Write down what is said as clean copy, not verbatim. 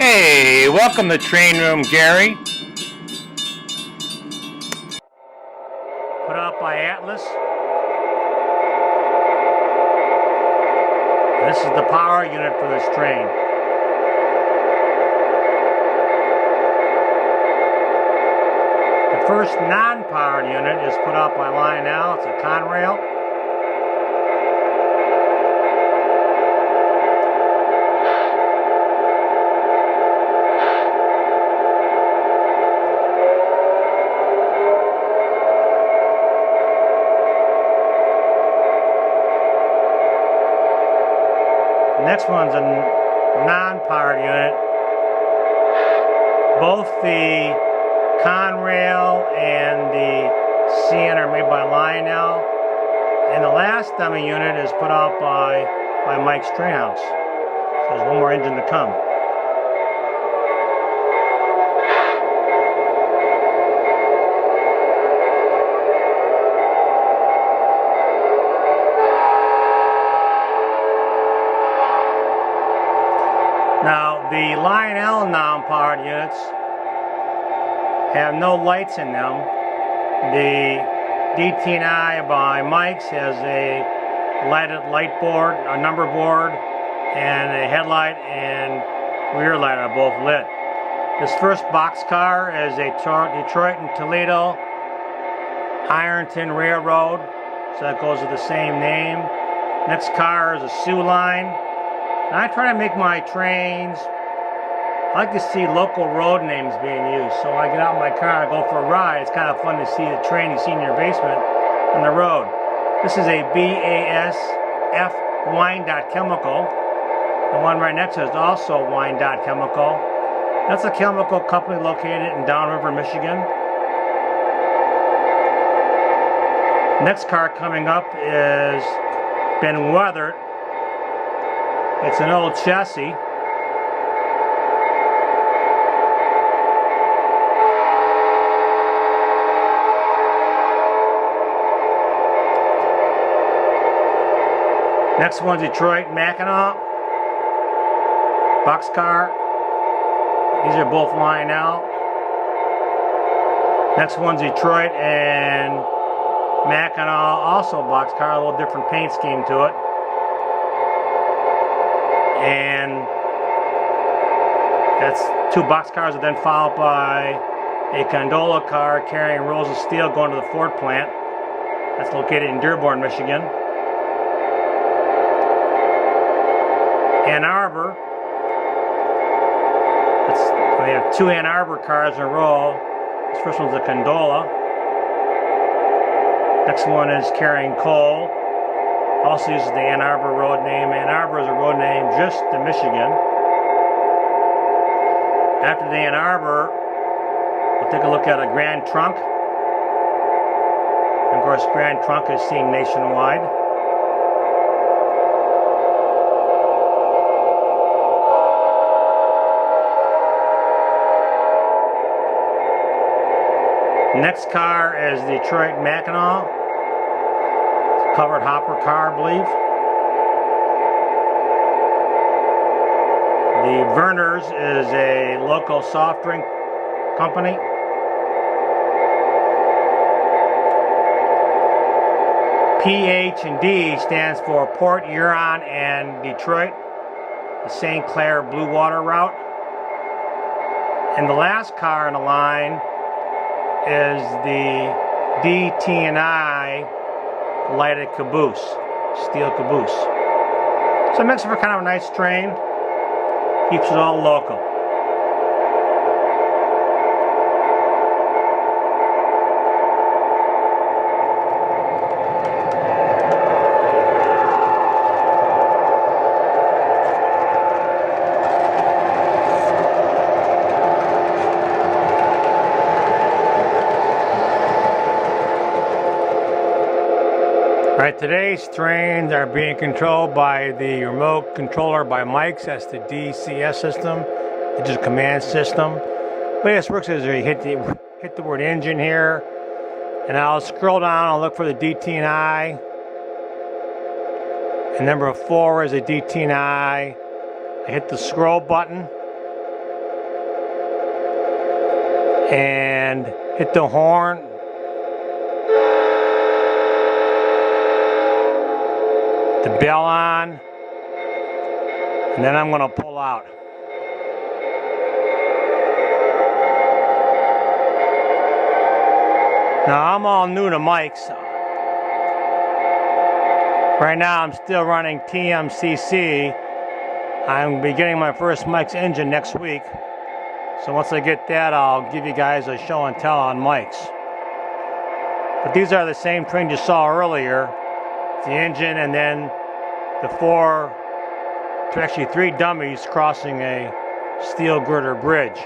Hey, welcome to Train Room Gary. Put out by Atlas. This is the power unit for this train. The first non-powered unit is put out by Lionel. It's a Conrail. The next one's a non-powered unit. Both the Conrail and the CN are made by Lionel, and the last dummy unit is put out by Mike's Train House. So there's one more engine to come. Now, the Lionel non-powered units have no lights in them. The DT&I by Mike's has a lighted light board, a number board, and a headlight and rear light are both lit. This first boxcar is a Detroit and Toledo Ironton Railroad, so that goes with the same name. Next car is a Sioux Line. And I try to make my trains, I like to see local road names being used. So I get out in my car and go for a ride. It's kind of fun to see the train you see in your basement on the road. This is a BASF Wyandotte Chemical. The one right next to it is also Wyandotte Chemical. That's a chemical company located in Downriver, Michigan. Next car coming up is been weathered. It's an old chassis. Next one's Detroit Mackinac boxcar. These are both Lionel. Next one's Detroit and Mackinac, also boxcar, a little different paint scheme to it. And that's two boxcars that then followed by a gondola car carrying rolls of steel going to the Ford plant. That's located in Dearborn, Michigan. Ann Arbor. We have two Ann Arbor cars in a row. This first one's a gondola. Next one is carrying coal. Also uses the Ann Arbor road name. Ann Arbor is a road name just to Michigan. After the Ann Arbor, we'll take a look at a Grand Trunk. And of course, Grand Trunk is seen nationwide. Next car is the Detroit Mackinac. Covered hopper car, I believe. The Verner's is a local soft drink company. PH&D stands for Port Huron and Detroit, the St. Clair Blue Water route. And the last car in the line is the DT&I lighted caboose, steel caboose. So it makes it for kind of a nice train, keeps it all local. Alright, today's trains are being controlled by the remote controller by Mike's. That's the DCS system, Digital Command System. The way this works is you hit the word engine here, and I'll scroll down and look for the DT&I. And number 4 is a DT&I. I hit the scroll button, and hit the horn. The bell on, and then I'm going to pull out. Now I'm all new to mics. Right now I'm still running TMCC. I'm beginning my first Mike's engine next week. So once I get that, I'll give you guys a show and tell on mics. But these are the same trains you saw earlier. The engine and then the actually three dummies crossing a steel girder bridge.